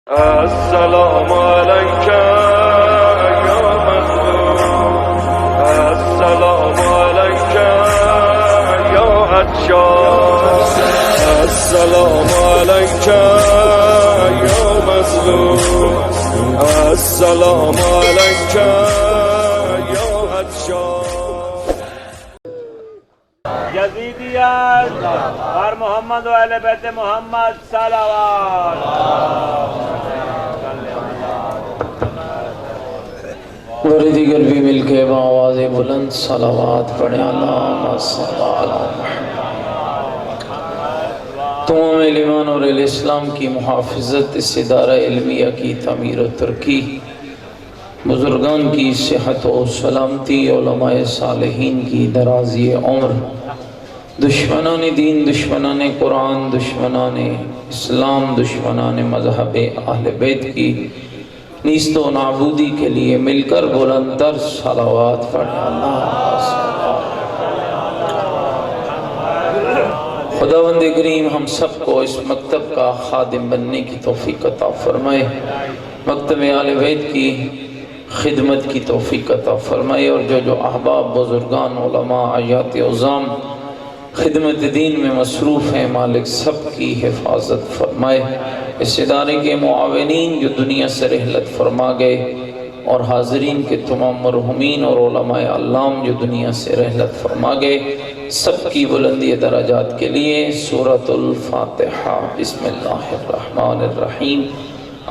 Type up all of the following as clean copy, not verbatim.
السلام عليك يا مظلوم، السلام عليك يا عطشان، السلام عليك يا مظلوم، السلام عليك يا عطشان. یزیدیت بر محمد و اہل بیت محمد صلوات. اور دیگر بھی مل کے بآواز بلند صلوات پڑھیں. اللہم صل علی محمد. تمام ایمان اور اسلام کی محافظت، اس ادارہ علمیہ کی تعمیر و ترقی، بزرگان کی صحت و سلامتی، علماء صالحین کی درازی عمر، دشمنان دین، دشمنان قرآن، دشمنان اسلام، دشمنان مذہب اہل بیت کی نیست و نابودی کے لیے مل کر بلند تر صلوات پڑھیں. خداوند کریم ہم سب کو اس مکتب کا خادم بننے کی توفیق عطا فرمائے، مکتب اہل بیت کی خدمت کی توفیق عطا فرمائے، اور جو احباب، بزرگان، علماء، حیات عظام خدمت دین میں مصروف ہیں، مالک سب کی حفاظت فرمائے. اس ادارے کے معاونین جو دنیا سے رحلت فرما گئے، اور حاضرین کے تمام مرحومین اور علماء علام جو دنیا سے رحلت فرما گئے، سب کی بلندی درجات کے لیے سورۃ الفاتحہ. بسم اللہ الرحمن الرحیم.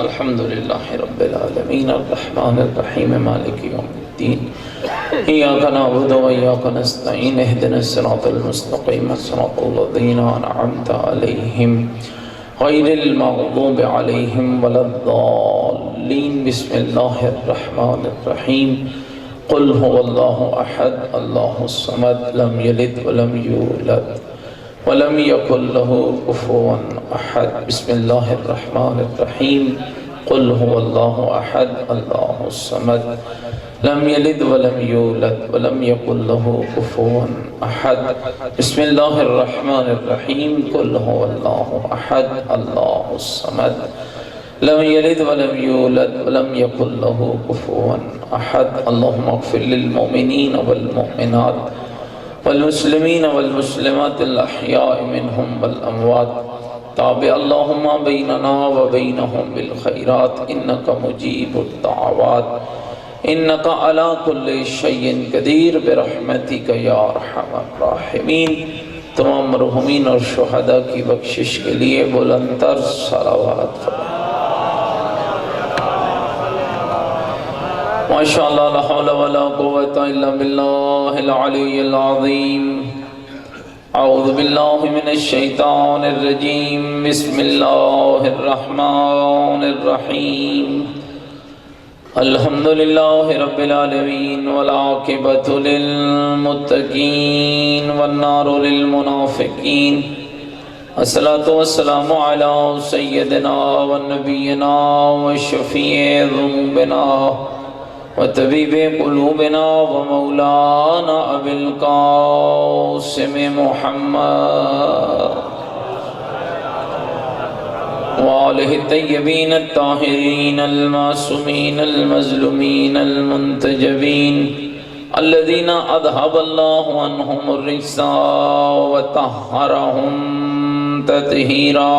الحمدللہ رب العالمین الرحمن الرحیم مالک یوم الدین. ایاک نعبد و ایاک نستعین. اہدنا الصراط المستقیم صراط الذین انعمت علیہم غیر المغضوب علیہم ولا الضالین. بسم اللہ الرحمن الرحیم. قل هو اللہ احد اللہ الصمد لم یلد ولم یولد ولم یکن له کفوا احد. بسم اللہ الرحمن الرحیم. قل هو اللہ احد اللہ الصمد لم یلد ولم یولد ولم یکن له کفوا احد. بسم اللہ الرحمن الرحیم. قل هو اللہ احد اللہ الصمد لم یلد ولم یولد ولم یکن له کفوا احد. اللہم اغفر للمؤمنین والمؤمنات والمسلمین والمسلمات الاحیاء منہم والاموات. تابع اللہم بیننا وبینہم بالخیرات انکا مجیب الدعوات انکا علی کل شیء قدیر برحمتک یا ارحم الراحمین. تمام مرحومین اور شہداء کی بخشش کے لیے بلند تر صلوات فرمائیں. ماشاءاللہ لا حول ولا قوة الا باللہ العلی العظیم. اعوذ باللہ من الشیطان الرجیم. بسم اللہ الرحمن الرحیم. الحمدللہ رب العالمین والعاقبۃ للمتقین والنار للمنافقین. الصلاۃ والسلام علی سیدنا ونبینا وشفیع ذنوبنا وطبیب قلوبنا ومولانا ابی القاسم محمد وآلہ الطیبین الطاہرین المعصومین المظلومین المنتجبین الذین اذھب اللہ عنہم الرجس وطہرہم تطہیرا.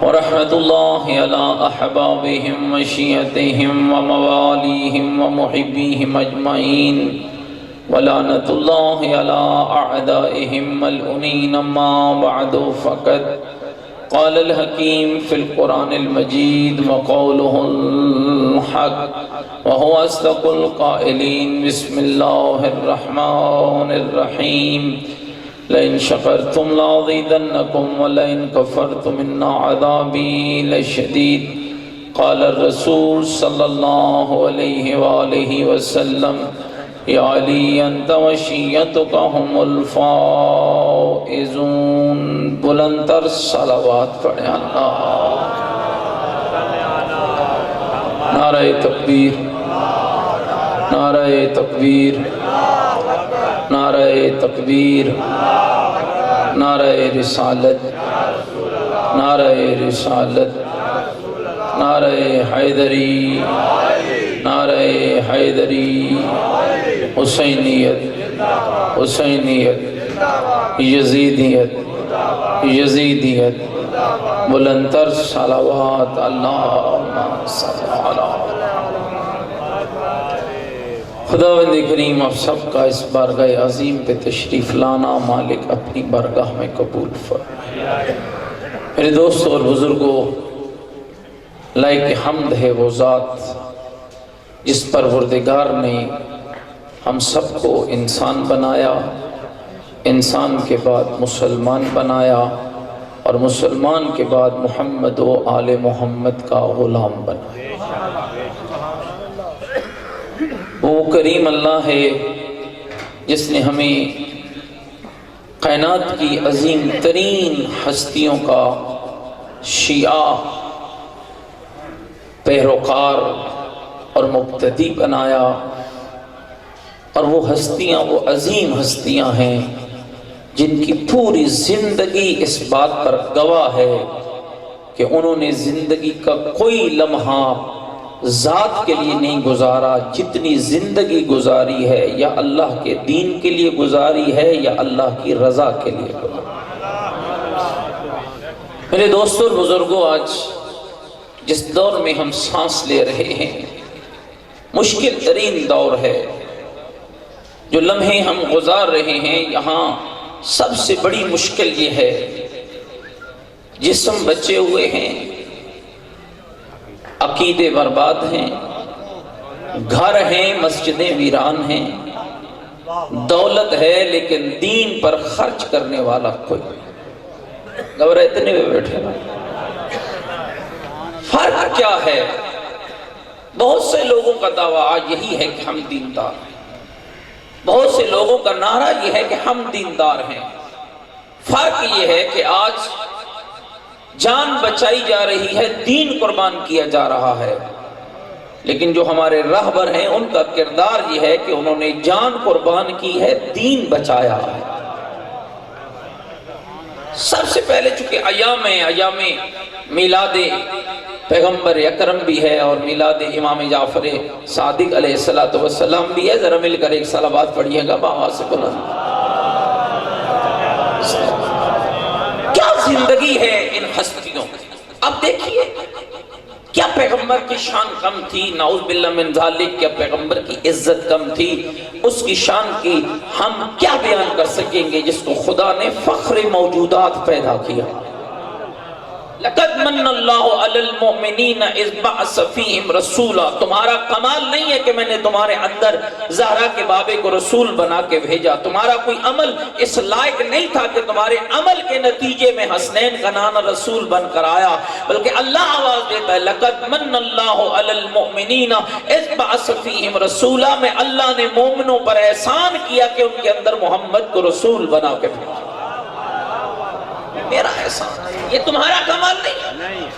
ورحمت اللہ علی احبابہم وشیعتہم وموالیہم ومحبیہم اجمعین ولعنت اللہ علی اعدائہم ملعونین. اما بعد فقد قال الحکیم فی القرآن المجید وقولہ الحق وہو اصدق القائلین. بسم اللہ الرحمن الرحیم. لئن شکرتم لازیدنکم ولئن کفرتم ان عذابی لشدید. قال الرسول صلی اللہ علیہ وآلہ وسلم یا علی انت وشیعتک هم الفائزون. بلند تر صلوات پڑھیں. اللہ نعرہ تکبیر، نعرہ تکبیر، نعرہ تکبیر، نعرہ رسالت. نعرہ رسالت، نعرہ حیدری، نعرہ حیدری، حسینیت، حسینیت، یزیدیت، یزیدیت، بلندتر صلوات اللہم صلی علی۔ خداوند کریم آپ سب کا اس بارگاہ عظیم پہ تشریف لانا مالک اپنی بارگاہ میں قبول فرمائے۔ میرے دوستوں اور بزرگوں، لائق حمد ہے وہ ذات جس پر پروردگار نے ہم سب کو انسان بنایا، انسان کے بعد مسلمان بنایا، اور مسلمان کے بعد محمد و آل محمد کا غلام بنایا۔ وہ کریم اللہ ہے جس نے ہمیں کائنات کی عظیم ترین ہستیوں کا شیعہ، پیروکار اور مقتدی بنایا، اور وہ ہستیاں وہ عظیم ہستیاں ہیں جن کی پوری زندگی اس بات پر گواہ ہے کہ انہوں نے زندگی کا کوئی لمحہ ذات کے لیے نہیں گزارا، جتنی زندگی گزاری ہے یا اللہ کے دین کے لیے گزاری ہے یا اللہ کی رضا کے لیے گزاری۔ میرے دوستوں اور بزرگوں، آج جس دور میں ہم سانس لے رہے ہیں مشکل ترین دور ہے۔ جو لمحے ہم گزار رہے ہیں یہاں سب سے بڑی مشکل یہ ہے، جسم بچے ہوئے ہیں، عقیدے برباد ہیں، گھر ہیں، مسجدیں ویران ہیں، دولت ہے لیکن دین پر خرچ کرنے والا کوئی نہیں۔ گورا اتنے میں بیٹھے نا، فرق کیا ہے؟ بہت سے لوگوں کا دعویٰ آج یہی ہے کہ ہم دیندار ہیں، بہت سے لوگوں کا نعرہ یہ ہے کہ ہم دیندار ہیں۔ فرق یہ ہے کہ آج جان بچائی جا رہی ہے، دین قربان کیا جا رہا ہے، لیکن جو ہمارے راہبر ہیں ان کا کردار یہ ہے کہ انہوں نے جان قربان کی ہے، دین بچایا ہے۔ سب سے پہلے چونکہ ایام میلاد پیغمبر اکرم بھی ہے اور میلاد امام جعفر صادق علیہ السلام بھی ہے، ذرا مل کر ایک صلوات پڑھیے گا بآواز سے بلند۔ کیا زندگی ہے ان ہستیوں کی! اب دیکھیے، کیا پیغمبر کی شان کم تھی؟ نعوذ باللہ من ذالک۔ کیا پیغمبر کی عزت کم تھی؟ اس کی شان کی ہم کیا بیان کر سکیں گے جس کو خدا نے فخر موجودات پیدا کیا؟ لقد من اللہ علی المؤمنین اذ بعث فیہم رسولا۔ تمہارا کمال نہیں ہے کہ میں نے تمہارے اندر زہرا کے بابے کو رسول بنا کے بھیجا، تمہارا کوئی عمل اس لائق نہیں تھا کہ تمہارے عمل کے نتیجے میں حسنین کا نانا رسول بن کر آیا، بلکہ اللہ آواز دیتا ہے لقد من اللہ علی المؤمنین اذ بعث فیہم رسولا۔ میں اللہ نے مومنوں پر احسان کیا کہ ان کے اندر محمد کو رسول بنا کے بھیجا۔ میرا احسان ہے، یہ تمہارا کمال نہیں۔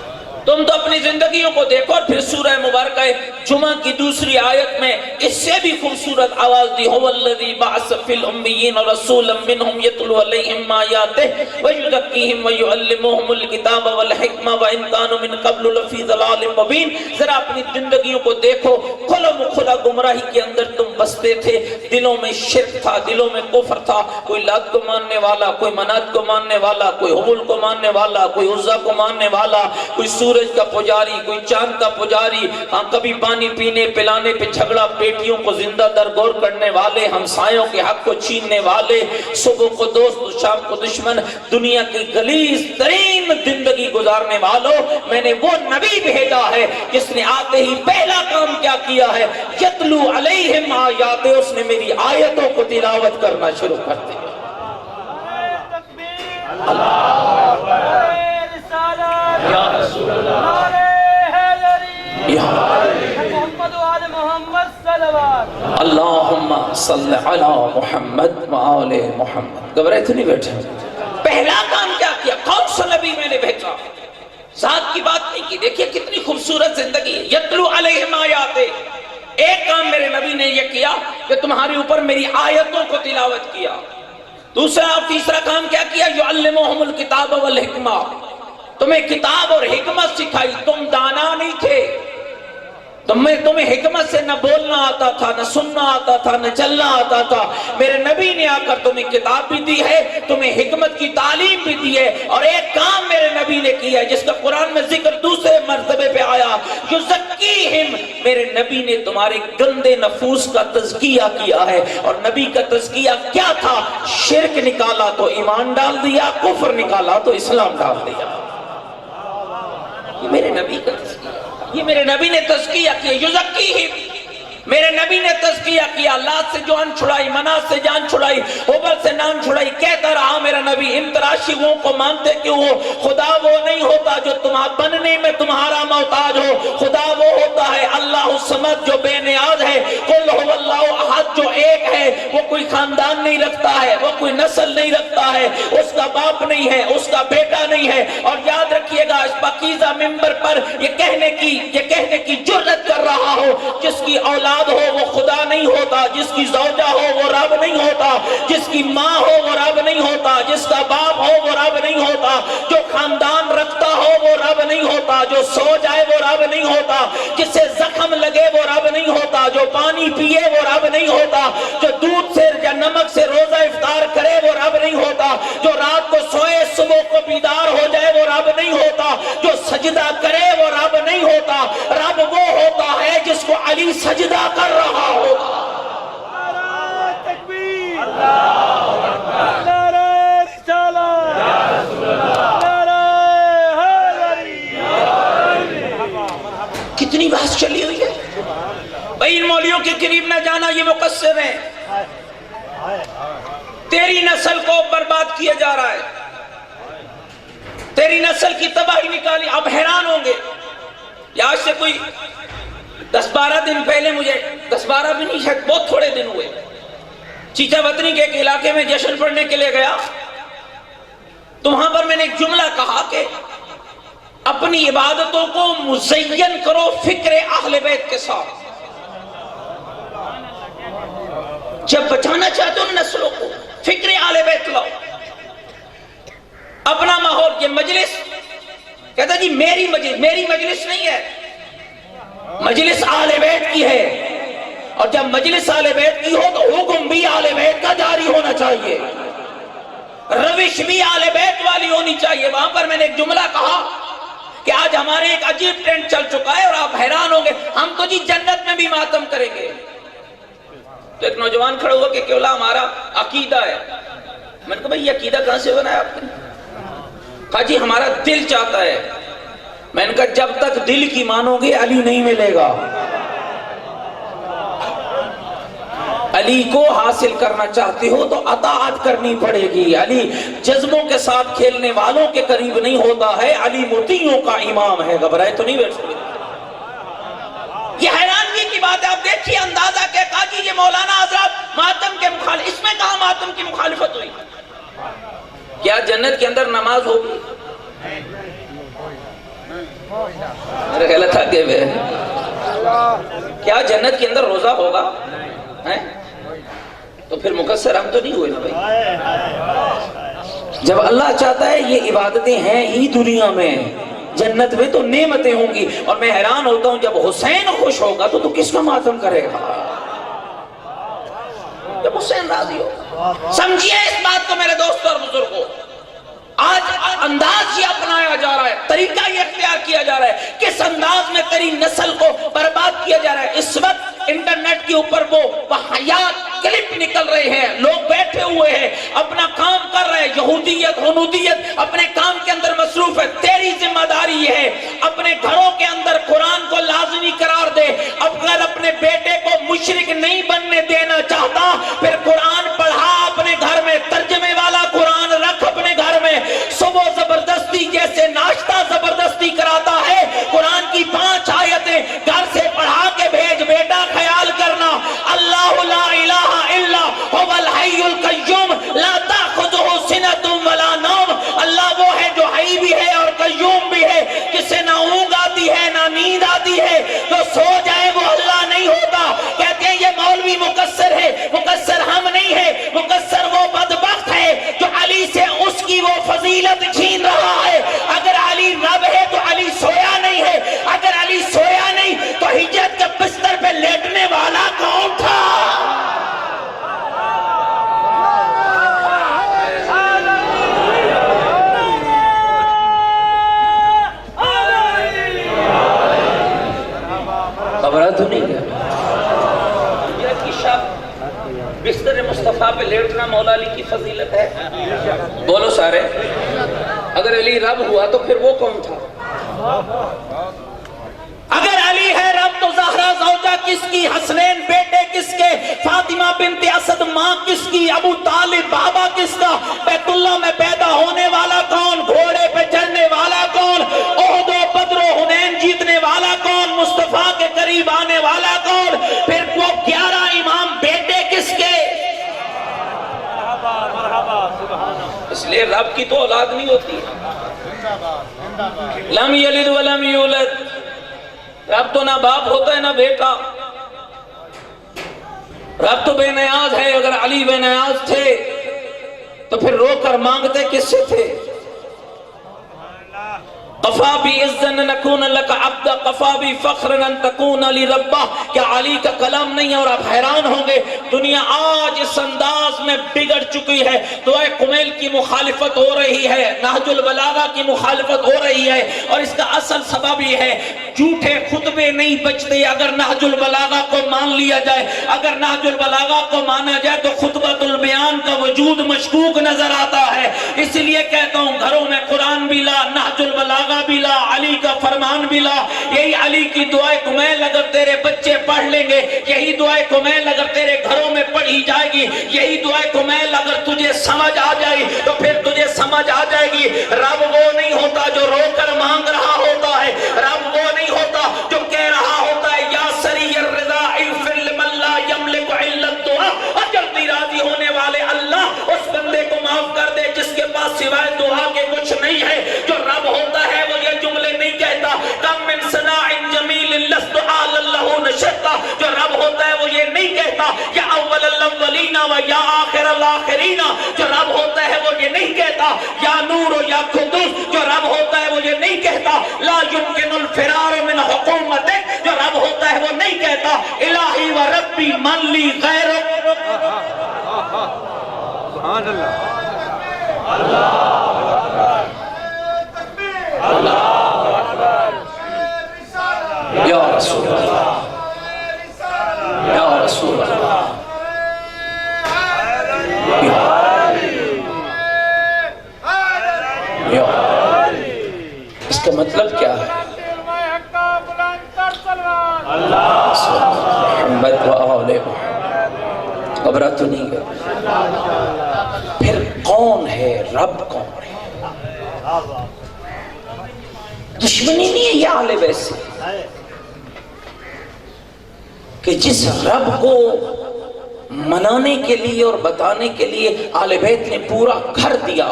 تم تو اپنی زندگیوں کو دیکھو، اور پھر سورہ مبارکہ جمعہ کی دوسری آیت میں اس سے بھی خوبصورت آواز دی، هو الذی بعث فی الامیین رسولا منہم یتلو علیہم آیاتہ ویزکیہم ویعلمہم الکتاب والحکمہ وان کانوا من قبل لفی ضلال مبین۔ ذرا اپنی زندگیوں کو دیکھو، کھلا مکھلا گمراہی کے اندر تم بستے تھے، دلوں میں شرک تھا، دلوں میں کفر تھا، کوئی لات کو ماننے والا، کوئی منات کو ماننے والا، کوئی حبل کو ماننے والا، کوئی عزا کو ماننے والا، کوئی سورج کا پجاری، کوئی چاند کا پجاری، ہاں کبھی پانی پینے پلانے پہ جھگڑا، بیٹیوں کو زندہ درگور کرنے والے، ہمسایوں کے حق کو چھیننے والے، صبح کو دوست شام کو دشمن، دنیا کی غلیظ ترین زندگی گزارنے والوں، میں نے وہ نبی بھیجا ہے جس نے آتے ہی پہلا کام کیا کیا ہے، یتلو علیہم آیات، اس نے میری آیتوں کو تلاوت کرنا شروع کر دیا۔ یا رسول اللہ، یا اللہم صلی علی محمد وآل محمد۔ گھبرائے تو نہیں بیٹھے؟ پہلا کام کیا کیا؟ کون سا نبی میں نے بھیجا؟ ذات کی بات نہیں کی۔ دیکھیے کتنی خوبصورت زندگی ہے۔ یتلو علیہم آیاتے، ایک کام میرے نبی نے یہ کیا کہ تمہارے اوپر میری آیتوں کو تلاوت کیا۔ دوسرا اور تیسرا کام کیا کیا؟ یعلمہم الکتاب والحکمہ، تمہیں کتاب اور حکمت سکھائی، تم دانا نہیں تھے، تمہیں حکمت سے نہ بولنا آتا تھا، نہ سننا آتا تھا، نہ چلنا آتا تھا۔ میرے نبی نے آ کر تمہیں کتاب بھی دی ہے، تمہیں حکمت کی تعلیم بھی دی ہے، اور ایک کام میرے نبی نے کیا ہے جس کا قرآن میں ذکر دوسرے مرتبے پہ آیا، یزکیہم، میرے نبی نے تمہارے گندے نفوس کا تزکیہ کیا ہے۔ اور نبی کا تزکیہ کیا تھا؟ شرک نکالا تو ایمان ڈال دیا، کفر نکالا تو اسلام ڈال دیا۔ یہ میرے نبی کا تزکیہ، یہ میرے نبی نے تزکیہ کیا، یزکیہم، میرے نبی نے تزکیہ کیا، لات سے جان چھڑائی، منات سے جان چھڑائی، حبل سے نام چھڑائی، کہتا رہا میرا نبی ان تراشیوں کو مانتے کیوں ہو؟ خدا وہ نہیں ہوتا جو بننے میں تمہارا محتاج ہو، خدا وہ ہوتا ہے اللہ الصمد جو بے نیاز ہے، قل هو اللہ احد جو ایک ہے، وہ کوئی خاندان نہیں رکھتا ہے، وہ کوئی نسل نہیں رکھتا ہے، اس کا باپ نہیں ہے، اس کا بیٹا نہیں ہے۔ اور یاد رکھیے گا اس پاکیزہ منبر پر یہ کہنے کی جرأت کر رہا ہو، جس کی اولاد ہو وہ خدا نہیں ہوتا، جس کی زوجہ ہو وہ رب نہیں ہوتا، جس کی ماں ہو وہ رب نہیں ہوتا، جس کا باپ ہو وہ رب نہیں ہوتا، جو خاندان رکھتا ہو وہ رب نہیں ہوتا، جو سو جائے وہ رب نہیں ہوتا، جسے زخم لگے وہ رب نہیں ہوتا، جو پانی پیے وہ رب نہیں ہوتا، جو دودھ سے یا نمک سے روزہ افطار کرے وہ رب نہیں ہوتا، جو رات کو سوئے صبح کو بیدار ہو جائے وہ رب نہیں ہوتا، جو سجدہ کرے وہ رب نہیں ہوتا۔ رب وہ ہوتا ہے جس کو علی سجدہ کر رہا ہوگا۔ نعرہ تکبیر، نعرہ رسالت، نعرہ حیدری۔ کتنی بحث چلی ہوئی ہے بھائی، ان مولیوں کے قریب نہ جانا، یہ مقصر ہیں، تیری نسل کو برباد کیا جا رہا ہے، تیری نسل کی تباہی نکالی۔ اب حیران ہوں گے، یا آج سے کوئی 10-12 دن پہلے، مجھے 10-12 بھی نہیں، شاید بہت تھوڑے دن ہوئے، چیچا وطنی کے ایک علاقے میں جشن پڑھنے کے لیے گیا، تو وہاں پر میں نے ایک جملہ کہا کہ اپنی عبادتوں کو مزین کرو فکر اہل بیت کے ساتھ۔ جب بچانا چاہتے ہو نسلوں کو، فکر اہل بیت لاؤ، اپنا ماحول۔ یہ مجلس کہتا جی میری مجلس نہیں ہے، مجلس اہل بیت کی ہے، اور جب مجلس اہل بیت کی ہو تو حکم بھی اہل بیت کا جاری ہونا چاہیے، روش بھی اہل بیت والی ہونی چاہیے۔ وہاں پر میں نے ایک جملہ کہا کہ آج ہمارے ایک عجیب ٹرینڈ چل چکا ہے، اور آپ حیران ہوں گے، ہم تو جی جنت میں بھی ماتم کریں گے۔ تو ایک نوجوان کھڑا ہوا کہ کیولا ہمارا عقیدہ ہے۔ میں نے کہا بھئی یہ عقیدہ کہاں سے بنایا آپ نے؟ کہا جی ہمارا دل چاہتا ہے۔ میں نے کہا جب تک دل کی مانو گے علی نہیں ملے گا۔ علی کو حاصل کرنا چاہتے ہو تو اطاعت کرنی پڑے گی۔ علی جذبوں کے ساتھ کھیلنے والوں کے قریب نہیں ہوتا ہے، علی مطیعوں کا امام ہے۔ گھبرائے تو نہیں بیٹھ سکتے؟ یہ حیرانگی کی بات ہے۔ آپ دیکھیے اندازہ کہ قاضی یہ مولانا حضرات ماتم کے مخالف، اس میں کہاں ماتم کی مخالفت ہوئی؟ کیا جنت کے اندر نماز ہوگی؟ میرا خیال تھا کہ کیا جنت کے اندر روزہ ہوگا؟ تو پھر مقصر ہم تو نہیں ہوئے نا بھائی۔ جب اللہ چاہتا ہے یہ عبادتیں ہیں ہی دنیا میں، جنت میں تو نعمتیں ہوں گی۔ اور میں حیران ہوتا ہوں جب حسین خوش ہوگا تو کس کا ماتم کرے گا؟ جب حسین راضی ہوگا۔ سمجھیے اس بات کو میرے دوستوں اور بزرگوں، آج انداز یہ اپنایا جا رہا ہے، طریقہ یہ اختیار کیا جا رہا ہے، کس انداز میں تیری نسل کو برباد کیا جا رہا ہے۔ اس وقت انٹرنیٹ کے اوپر وہ حیات کلپ نکل رہے ہیں، لوگ بیٹھے ہوئے ہیں، اپنا کام کر رہے ہیں، یہودیت ہنودیت اپنے کام کے اندر مصروف ہے۔ تیری ذمہ داری یہ ہے اپنے گھروں کے اندر قرآن کو لازمی قرار دے۔ اگر اپنے بیٹے کو مشرک نہیں بننے دینا چاہتا پھر قرآن پڑھا اپنے گھر میں، ترجمے والا قرآن رکھ اپنے گھر میں۔ صبح زبردستی جیسے ناشتہ زبردستی کراتا ہے، قرآن کی 5 آیتیں گھر سے پڑھا کے بھیج۔ بیٹا خیال کرنا، اللہ لا الہ الا هو الحی القیوم لا تأخذہ سنۃ ولا نوم۔ اللہ وہ ہے جو حی بھی ہے اور قیوم بھی ہے، جسے نہ اونگ آتی ہے نہ نیند آتی ہے، جو سو جائے وہ اللہ نہیں ہوتا۔ کہتے ہیں یہ مولوی مقصر ہے، مقصر ہم نہیں ہے، مقصر وہ بدبخت ہے جو علی سے اس کی وہ فضیلت چھین رہا ہے۔ اگر علی لیٹنا مولا علی کی فضیلت ہے؟ بولو سارے، اگر علی رب ہوا تو پھر وہ کون تھا؟ اگر علی ہے رب تو زہرا زوجہ کس کی، حسنین بیٹے کس کے، فاطمہ بنت اسد ماں کس کی، ابو طالب بابا کس کا، بیت اللہ میں پیدا ہونے والا کون، گھوڑے پہ چڑھنے والا کون، احد و بدر و حنین جیتنے والا کون، مصطفیٰ کے قریب آنے والا کون، پھر وہ 11 امام بیٹے کس کے؟ اس لیے رب کی تو اولاد نہیں ہوتی، لم یلد ولم یولد، رب تو نہ باپ ہوتا ہے نہ بیٹا، رب تو بے نیاز ہے۔ اگر علی بے نیاز تھے تو پھر رو کر مانگتے کس سے تھے؟ قفا بعزن نکون لک عبد، قفا بفخر ان تکون علی ربہ، کیا علی کا کلام نہیں ہے؟ اور آپ حیران ہوں گے دنیا آج اس انداز میں بگڑ چکی ہے، دعائے کمیل کی مخالفت ہو رہی ہے، نہج البلاغہ کی مخالفت ہو رہی ہے، اور اس کا اصل سبب یہ ہے جھوٹے خطبے نہیں بچتے اگر نہج البلاغہ کو مان لیا جائے۔ اگر نہج البلاغہ کو مانا جائے تو خطبۃ البیان کا وجود مشکوک نظر آتا ہے۔ اس لیے کہتا ہوں گھروں میں قرآن بھی لا، نہج البلاغہ بھی لا، علی کا فرمان بھی لا۔ یہی علی کی دعائے کمیل اگر تیرے بچے پڑھ لیں گے، یہی دعائے کمیل اگر تیرے گھروں میں پڑھی جائے گی، یہی دعائے کمیل اگر تجھے سمجھ آ جائے تو پھر تجھے سمجھ آ جائے گی رب وہ نہیں ہوتا جو رو کر مانگ رہا ہوتا ہے، رب وہ نہیں ہوتا جو کہہ رہا ہوتا ہے یا سری الرضا اغفر لمن لا یملک الا الدعاء، اور جلدی راضی ہونے والے اللہ اس بندے کو معاف کر دے جس کے پاس سوائے دعا کے کچھ نہیں ہے۔ جو رب ہوتا ہے وہ یہ جملے نہیں کہتا کم من صناع جمیل لست آل اللہ نشتا، جو رب ہوتا ہے وہ یہ نہیں کہتا یا اول الاولین و یا آخر الاخرین، جو رب ہوتا ہے وہ یہ نہیں کہتا یا نور و یا قدوس، جو رب ہوتا ہے وہ یہ نہیں کہتا لا یمکن الفرار من حکومت، جو رب ہوتا ہے وہ نہیں کہتا الہی و ربی من لی غیر۔ سبحان اللہ، یا رسول اللہ، یا رسول اللہ، یا اس کا مطلب کیا ہے؟ محمد و آل محمد، گھبرا تو نہیں گیا؟ پھر کون ہے رب؟ کون ہے؟ دشمنی نہیں ہے یہ آل بیت سے کہ جس رب کو منانے کے لیے اور بتانے کے لیے آل بیت نے پورا گھر دیا،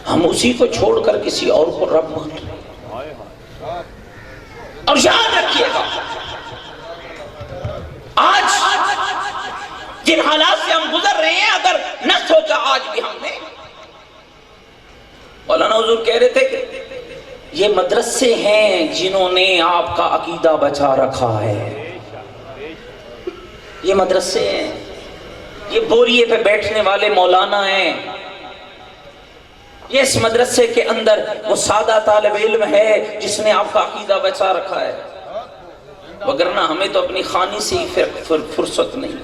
ہم اسی کو چھوڑ کر کسی اور کو رب مان رہے ہیں۔ اور یاد رکھیے گا آج جن حالات سے ہم گزر رہے ہیں اگر نہ سوچا آج بھی ہم نے، مولانا حضور کہہ رہے تھے کہ یہ مدرسے ہیں جنہوں نے آپ کا عقیدہ بچا رکھا ہے، یہ مدرسے ہیں، یہ بوریے پہ بیٹھنے والے مولانا ہیں، یہ اس مدرسے کے اندر وہ سادہ طالب علم ہے جس نے آپ کا عقیدہ بچا رکھا ہے، وگرنہ ہمیں تو اپنی خانی سے ہی فرصت نہیں،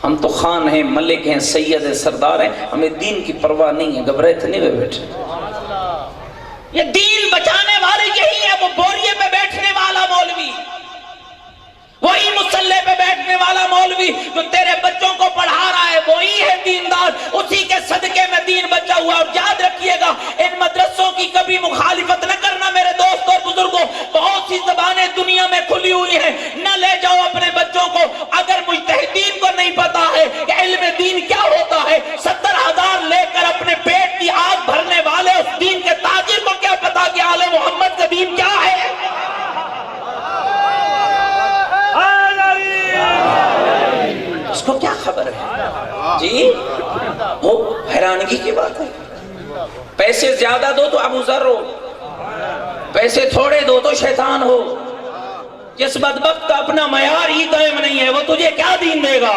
ہم تو خان ہیں، ملک ہیں، سید ہیں، سردار ہیں، ہمیں دین کی پرواہ نہیں ہے، گھبرائے تھے نہیں بیٹھے۔ یہ دین بچانے والے یہی ہے، وہ بوریے پہ بیٹھنے والا مولوی، وہی مسلح پہ بیٹھنے والا مولوی جو تیرے بچوں کو پڑھا رہا ہے، وہی ہے دیندار، اسی کے صدقے میں دین بچا ہوا۔ اور یاد رکھیے گا ان مدرسوں کی کبھی مخالفت نہ کرنا میرے دوست اور بزرگوں، بہت سی زبانیں دنیا میں کھلی ہوئی ہیں، نہ لے جاؤ اپنے بچوں کو۔ اگر مجتہدین کو نہیں پتا ہے کہ علم دین کیا ہوتا ہے، 70,000 لے کر اپنے پیٹ کی آگ بھرنے والے اس دین کے تاجر کو کیا پتا کہ آل محمد کا دین کیا ہے؟ اس کو کیا خبر ہے؟ جی وہ حیرانگی کی بات ہے، پیسے زیادہ دو تو ابو ذر ہو، پیسے تھوڑے دو تو شیطان ہو، جس بدبخت کا اپنا معیار ہی قائم نہیں ہے وہ تجھے کیا دین دے گا؟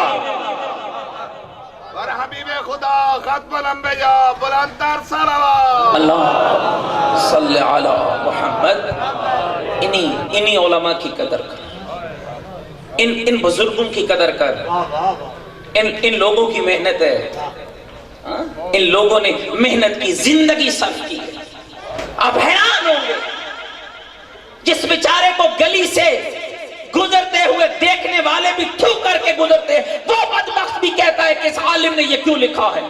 اور حبیب خدا ختم الانبیاء بلندتر صلوات، اللہ صلی علی محمد۔ انہی علماء کی قدر کر، ان بزرگوں کی قدر کر، ان لوگوں کی محنت ہے، ان لوگوں نے محنت کی، زندگی صرف کی. آپ حیران ہوں گے جس بیچارے کو گلی سے گزرتے ہوئے دیکھنے والے بھی تھو کر کے گزرتے ہیں، وہ بدبخت بھی کہتا ہے کہ اس عالم نے یہ کیوں لکھا ہے.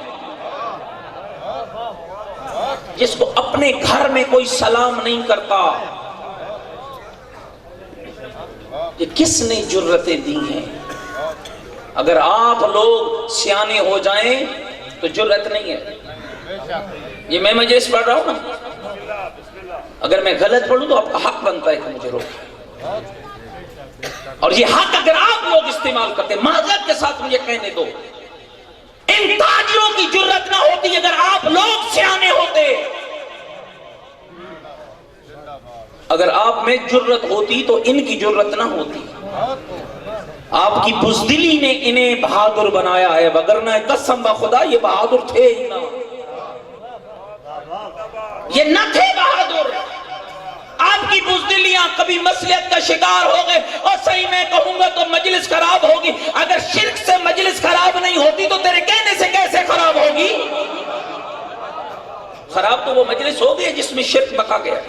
جس کو اپنے گھر میں کوئی سلام نہیں کرتا، کہ کس نے جرتیں دی ہیں؟ اگر آپ لوگ سیانے ہو جائیں تو جرت نہیں ہے. یہ میں مجلس پڑھ رہا ہوں نا، اگر میں غلط پڑھوں تو آپ کا حق بنتا ہے کہ مجھے روکیں، اور یہ حق اگر آپ لوگ استعمال کرتے، معذرت کے ساتھ مجھے کہنے دو، ان تاجروں کی جرت نہ ہوتی اگر آپ لوگ سیانے ہوتے. اگر آپ میں جرت ہوتی تو ان کی جرت نہ ہوتی. آپ کی بزدلی نے انہیں بہادر بنایا ہے، وگرنہ قسم بخدا یہ بہادر تھے ہی نہ، یہ نہ تھے بہادر. آپ کی بزدلیاں کبھی مصلحت کا شکار ہو گئے، اور صحیح میں کہوں گا تو مجلس خراب ہوگی. اگر شرک سے مجلس خراب نہیں ہوتی تو تیرے کہنے سے کیسے خراب ہوگی؟ خراب تو وہ مجلس ہوگی جس میں شرک بقا گیا،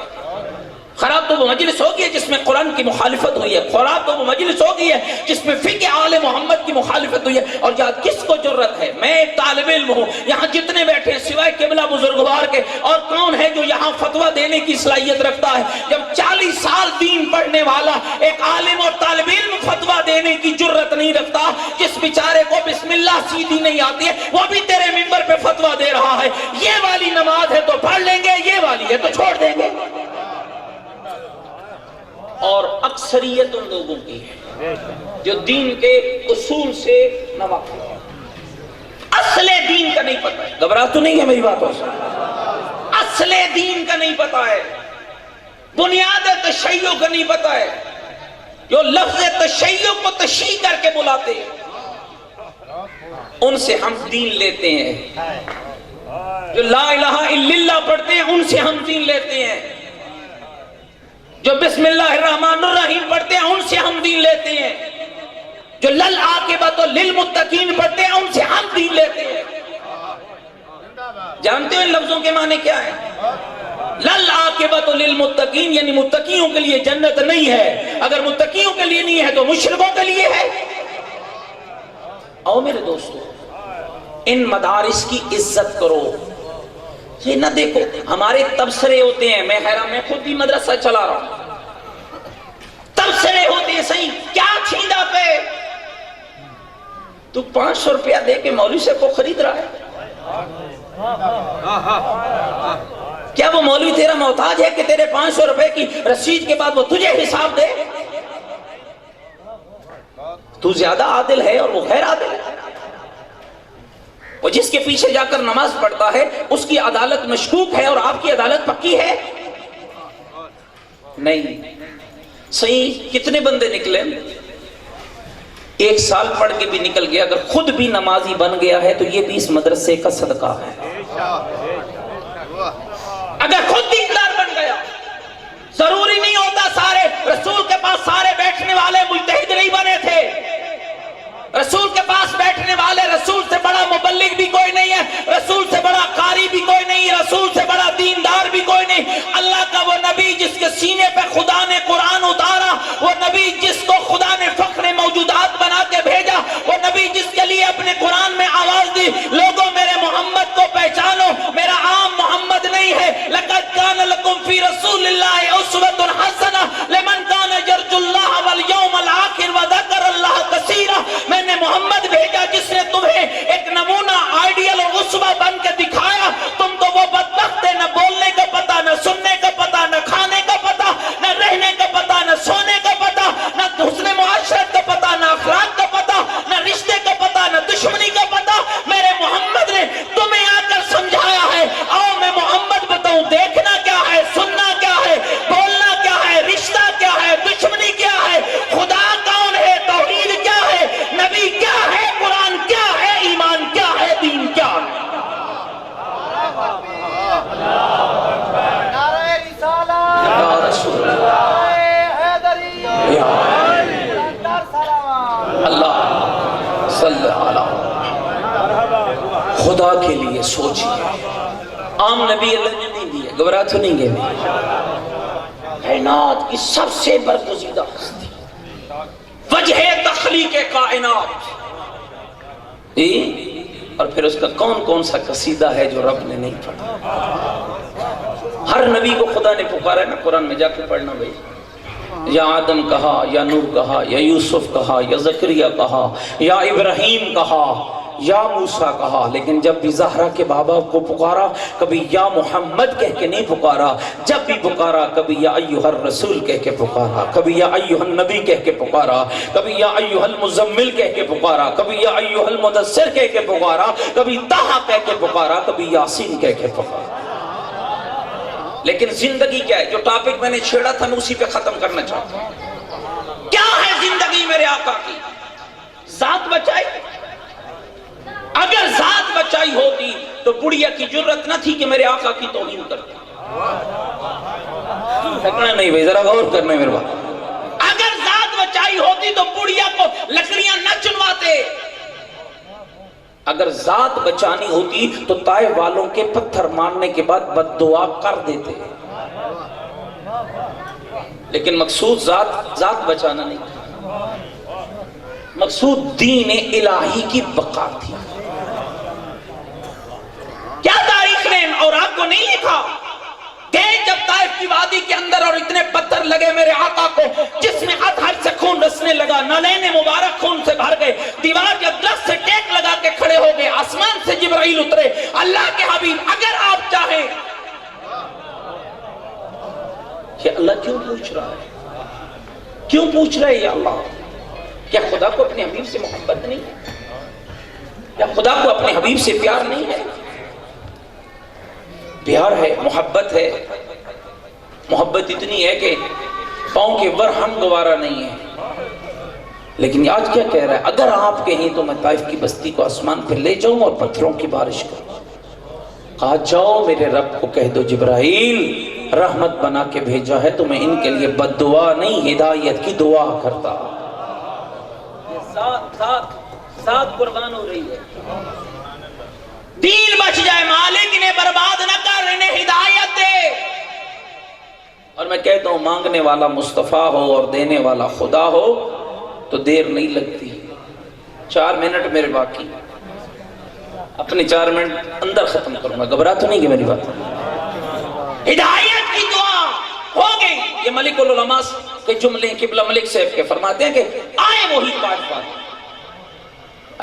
خراب تو وہ مجلس ہوگی ہے جس میں قرآن کی مخالفت ہوئی ہے، خراب تو وہ مجلس ہوگی ہے جس میں فقہ آل محمد کی مخالفت ہوئی ہے. اور یہاں کس کو جرت ہے؟ میں ایک طالب علم ہوں، یہاں جتنے بیٹھے ہیں سوائے قبلہ بزرگوار کے اور کون ہے جو یہاں فتویٰ دینے کی صلاحیت رکھتا ہے؟ جب 40 سال دین پڑھنے والا ایک عالم اور طالب علم فتویٰ دینے کی جرت نہیں رکھتا، جس بیچارے کو بسم اللہ سیدھی نہیں آتی ہے وہ بھی تیرے منبر پہ فتویٰ دے رہا ہے. یہ والی نماز ہے تو پڑھ لیں گے، یہ والی ہے تو چھوڑ دیں گے. اور اکثریت ان لوگوں کی ہے جو دین کے اصول سے نہ واقف ہے، اصل دین کا نہیں پتا ہے. گھبراہ تو نہیں ہے میری باتوں سے؟ اصل دین کا نہیں پتا ہے، بنیاد تشیع کا نہیں پتا ہے. جو لفظ تشیع کو تشیع کر کے بلاتے ہیں ان سے ہم دین لیتے ہیں. جو لا الہ الا اللہ پڑھتے ہیں ان سے ہم دین لیتے ہیں. جو بسم اللہ الرحمن الرحیم پڑھتے ہیں ان سے ہم دین لیتے ہیں. جو للعاقبۃ للمتقین پڑھتے ہیں ان سے ہم دین لیتے ہیں. جانتے ہو ان لفظوں کے معنی کیا ہے؟ للعاقبۃ للمتقین یعنی متقیوں کے لیے جنت نہیں ہے، اگر متقیوں کے لیے نہیں ہے تو مشرکوں کے لیے ہے. آؤ میرے دوستو، ان مدارس کی عزت کرو. یہ نہ دیکھو ہمارے تبصرے ہوتے ہیں، میں حیران، میں خود بھی مدرسہ چلا رہا ہوں، تبصرے ہوتے ہیں. صحیح کیا چھیندا پہ تو 500 روپیہ دے کے مولوی سے کو خرید رہا ہے؟ کیا وہ مولوی تیرا محتاج ہے کہ تیرے 500 روپے کی رسید کے بعد وہ تجھے حساب دے؟ تو زیادہ عادل ہے اور وہ غیر عادل ہے. وہ جس کے پیچھے جا کر نماز پڑھتا ہے اس کی عدالت مشکوک ہے اور آپ کی عدالت پکی ہے نہیں. صحیح کتنے بندے نکلے؟ 1 سال پڑھ کے بھی نکل گیا. اگر خود بھی نمازی بن گیا ہے تو یہ بھی اس مدرسے کا صدقہ ہے. اگر خود دیندار بن گیا، ضروری نہیں ہوتا سارے رسول کے پاس سارے بیٹھنے والے مجتہد نہیں بنے تھے. رسول کے پاس بیٹھنے والے رسول سے بڑا مبلغ بھی کوئی نہیں ہے، رسول سے بڑا قاری بھی کوئی نہیں، رسول سے بڑا دیندار بھی کوئی نہیں. اللہ کا وہ نبی جس کے سینے پہ خدا نے قرآن اتارا، وہ نبی جس کو خدا نے فخر موجودات بنا کے بھیجا، وہ نبی جس کے لیے اپنے قرآن میں آواز دی، لوگوں میرے محمد کو پہچانو، میرا عام محمد نہیں ہے. لقد کان لکم فی رسول اللہ اسوۃ حسنہ لمن کان یرجو اللہ والیوم الآخر وذکر اللہ کثیرا. میں نے محمد بھیجا جس نے تمہیں ایک نمونہ آئیڈیل اور اسوہ بن کے دکھایا. تم تو وہ بدبخت ہے، نہ بولنے کا پتہ، نہ سننے کا پتہ، نہ کھانے کا پتہ، نہ رہنے کا پتہ، نہ سونے کا پتہ، نہ حسن معاشرت کا پتہ، نہ اخلاق کا پتہ، نہ صلی علی خدا کے لیے سوچیے. عام نبی اللہ نے نہیں دیا, گھبرا تو نہیں گئے. کائنات کی سب سے برگزیدہ ہستی, وجہ تخلیق کائنات, اور پھر اس کا کون کون سا قصیدہ ہے جو رب نے نہیں پڑھا. ہر نبی کو خدا نے پکارا ہے نا, قرآن میں جا کے پڑھنا بھائی. یا آدم کہا, یا نوح کہا, یا یوسف کہا, یا زکریا کہا, یا ابراہیم کہا, یا موسیٰ کہا, لیکن جب بھی زہرا کے بابا کو پکارا کبھی یا محمد کہہ کے نہیں پکارا. جب بھی پکارا کبھی یا ایھا الرسول کہہ کے پکارا, کبھی یا ایھا النبی کہہ کے پکارا, کبھی یا ایھا المزمل کہہ کے پکارا, کبھی یا ایھا المدثر کہہ کے پکارا, کبھی طٰہٰ کہہ کے پکارا, کبھی یاسین کہہ کے پکارا. لیکن زندگی کیا ہے؟ جو ٹاپک میں نے چھیڑا تھا میں اسی پہ ختم کرنا چاہتا ہوں. کیا ہے زندگی میرے آقا کی؟ ذات بچائی. اگر ذات بچائی ہوتی تو بڑھیا کی جرت نہ تھی کہ میرے آقا کی توہین کرتی. نہیں بھائی, ذرا غور کرنا ہے میرے بات. اگر ذات بچائی ہوتی تو بڑھیا کو لکڑیاں نہ چنواتے. اگر ذات بچانی ہوتی تو طائف والوں کے پتھر مارنے کے بعد بد دعا کر دیتے. لیکن مقصود ذات بچانا نہیں, مقصود دین الہی کی بقا تھی. کیا تاریخ نے اور آپ کو نہیں لکھا کہ جب طائف کی وادی کے اندر اور اتنے پتھر لگے میرے آقا کو, جس میں اطہر سے خون رسنے لگا, نالین مبارک خون سے بھر گئے, دیوار جب دست سے ٹیک لگا کے کھڑے ہو گئے, آسمان سے جبرائیل اترے, اللہ کے حبیب اگر آپ چاہیں. کہ اللہ کیوں پوچھ رہا ہے, کیوں پوچھ رہے ہیں اللہ؟ کیا خدا کو اپنے حبیب سے محبت نہیں ہے؟ کیا خدا کو اپنے حبیب سے پیار نہیں ہے؟ پیار ہے, محبت ہے. محبت اتنی ہے کہ پاؤں کے برہم گوارا نہیں ہے. لیکن آج کیا کہہ رہا ہے؟ اگر آپ کہیں تو میں طائف کی بستی کو آسمان پہ لے جاؤں اور پتھروں کی بارش کروں. کہا جاؤ میرے رب کو کہہ دو جبرائیل رحمت بنا کے بھیجا ہے تو میں ان کے لیے بد دعا نہیں ہدایت کی دعا کرتا. ساتھ قربان ہو رہی ہے. دین بچ جائے, مالک انہیں برباد نہ کر, انہیں ہدایت دے. اور میں کہتا ہوں مانگنے والا مصطفیٰ ہو اور دینے والا خدا ہو تو دیر نہیں لگتی. 4 منٹ میرے باقی, اپنے 4 منٹ اندر ختم کروں گا, گھبرا تو نہیں کہ میری بات. ہدایت کی دعا ہو گئی. یہ ملک العلماء کے جملے قبلہ ملک صاحب کے فرماتے ہیں کہ آئے وہی پاک پاک,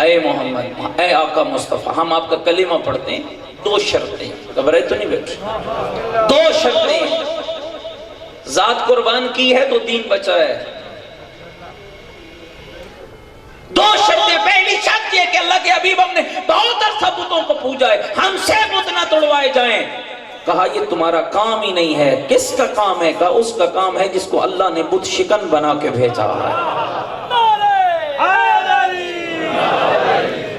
اے محمد, اے آقا مصطفیٰ, ہم آپ کا کلمہ پڑھتے ہیں, 2 شرطیں, گھبرائے تو نہیں بیٹھے, 2 شرطیں. ذات قربان کی ہے تو دین بچا ہے. 2 شرطیں. پہلی شرط یہ کہ اللہ کے حبیب ہم نے بہت عرصہ بتوں کو پوجا ہے, ہم سے بت نہ توڑوائے جائیں. کہا یہ تمہارا کام ہی نہیں ہے. کس کا کام ہے؟ کہا اس کا کام ہے جس کو اللہ نے بت شکن بنا کے بھیجا ہے.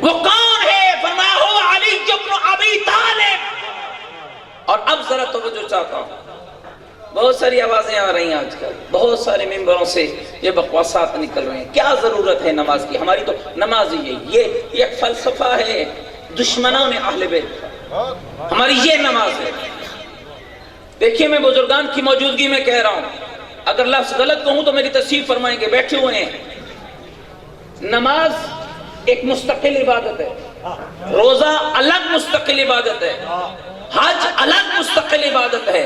وہ کون ہے؟ فرمایا ہو علی ابن ابی طالب. اور اب ذرا توجہ چاہتا ہوں, بہت ساری آوازیں آ رہی ہیں آج کل, بہت سارے ممبروں سے یہ بکواسات نکل رہے ہیں. کیا ضرورت ہے نماز کی؟ ہماری تو نماز ہی ہے, یہ ایک فلسفہ ہے دشمنوں نے اہل بیت, ہماری یہ نماز ہے. دیکھیے میں بزرگان کی موجودگی میں کہہ رہا ہوں, اگر لفظ غلط کہوں تو میری تصحیح فرمائیں گے, بیٹھے ہوئے ہیں. نماز ایک مستقل عبادت ہے, روزہ الگ مستقل عبادت ہے, حج الگ مستقل عبادت ہے,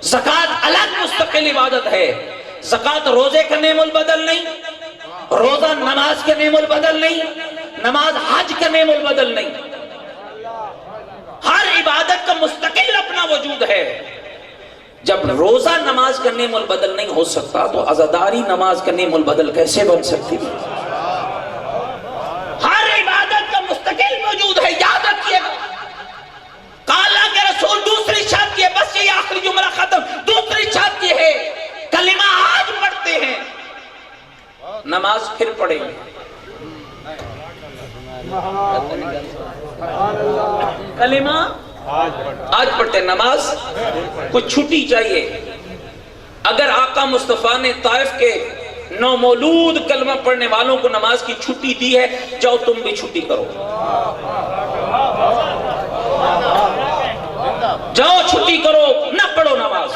زکوٰۃ الگ مستقل عبادت ہے. زکوٰۃ روزے کا نعم البدل نہیں, روزہ نماز کا نعم البدل نہیں, نماز حج کا نعم البدل نہیں. ہر عبادت کا مستقل اپنا وجود ہے. جب روزہ نماز کا نعم البدل نہیں ہو سکتا تو عزاداری نماز کا نعم البدل کیسے بن سکتی؟ ہر عبادت کا مستقل وجود ہے, یاد رکھیے گا. کالا کے رسول دوسری شرط یہ, بس یہ آخری جملہ ختم, دوسری شرط یہ ہے کلمہ آج پڑھتے ہیں, نماز پھر پڑھیں گے. کلمہ آج پڑھتے ہیں, نماز کچھ چھٹی چاہیے. اگر آقا مصطفیٰ نے طائف کے نومولود کلمہ پڑھنے والوں کو نماز کی چھٹی دی ہے، جاؤ تم بھی چھٹی کرو، جاؤ چھٹی کرو، نہ پڑھو نماز۔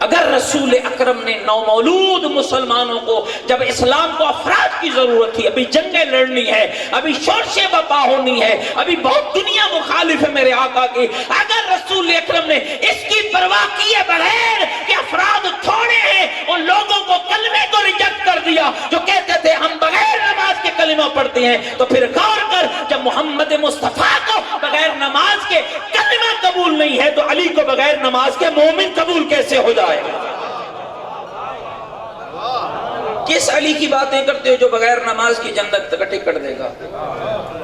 اگر رسول اکرم نے نومولود مسلمانوں کو، جب اسلام کو افراد کی ضرورت تھی، ابھی جنگیں لڑنی ہے، ابھی شورش بپا ہونی ہے، ابھی بہت دنیا مخالف ہے میرے آقا کی، اگر رسول اکرم نے اس کی پرواہ کیے بغیر کہ افراد تھوڑے ہیں، ان لوگوں کو کلمے کو ریجیکٹ کر دیا جو کہتے تھے ہم بغیر نماز کے کلمہ پڑھتے ہیں، تو پھر غور کر، جب محمد مصطفیٰ کو بغیر نماز کے کلمہ قبول نہیں ہے تو علی کو بغیر نماز کے مومن قبول کیسے ہو جائے؟ کس علی کی باتیں کرتے ہو جو بغیر نماز کی جنت کا ٹکٹ دے گا؟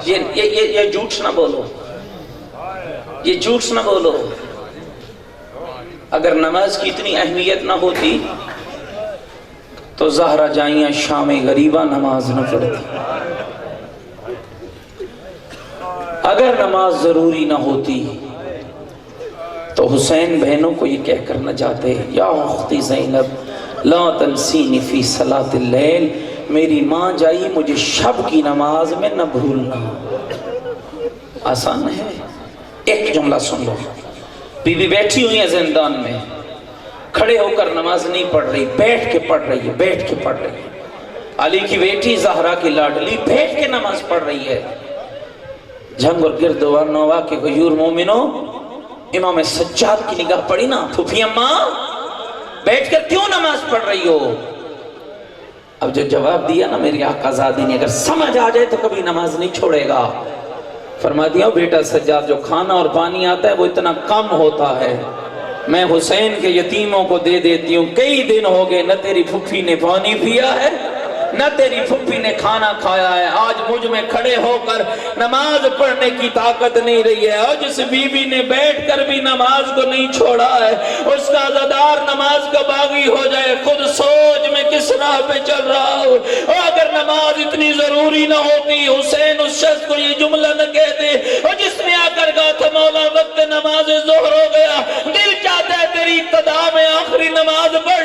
یہ جھوٹ نہ بولو، یہ جھوٹ نہ بولو۔ اگر نماز کی اتنی اہمیت نہ ہوتی تو زہرا جائیاں شام غریبہ نماز نہ پڑھتی۔ اگر نماز ضروری نہ ہوتی تو حسین بہنوں کو یہ کہہ کر نہ جاتے، یا اختی زینب لا تنسینی فی صلاۃ اللیل، میری ماں جائی مجھے شب کی نماز میں نہ بھولنا۔ آسان ہے، ایک جملہ سن لو، بی بی بیٹھی ہوئی ہے زندان میں، کھڑے ہو کر نماز نہیں پڑھ رہی، بیٹھ کے پڑھ رہی ہے، بیٹھ کے پڑھ رہی ہے۔ علی کی بیٹی زہرا کی لاڈلی بیٹھ کے نماز پڑھ رہی ہے۔ جھنگ اور گرد و نوا کے غیور مومنوں، امام سجاد کی نگاہ پڑی نا، پھوپھی اماں بیٹھ کر کیوں نماز پڑھ رہی ہو؟ اب جو جواب دیا نا میری آقا زادی نے، اگر سمجھ آ جائے تو کبھی نماز نہیں چھوڑے گا۔ فرما دیا بیٹا سجاد، جو کھانا اور پانی آتا ہے وہ اتنا کم ہوتا ہے، میں حسین کے یتیموں کو دے دیتی ہوں۔ کئی دن ہو گئے نہ تیری پھوپھی نے پانی پیا ہے نہ تیری پھوپھی نے کھانا کھایا ہے، آج مجھ میں کھڑے ہو کر نماز پڑھنے کی طاقت نہیں رہی ہے۔ اور جس بی بی نے بیٹھ کر بھی نماز کو نہیں چھوڑا ہے، اس کا عزادار نماز کا باغی ہو جائے۔ خود سوچ میں کس راہ پہ چل رہا ہوں۔ اور اگر نماز اتنی ضروری نہ ہوتی، حسین اس شخص کو یہ جملہ نہ کہتے اور جس نے آ کر کہا تھا مولا وقت نماز ظہر ہو گیا، دل چاہتا ہے تیری ابتدا میں آخری نماز پڑھ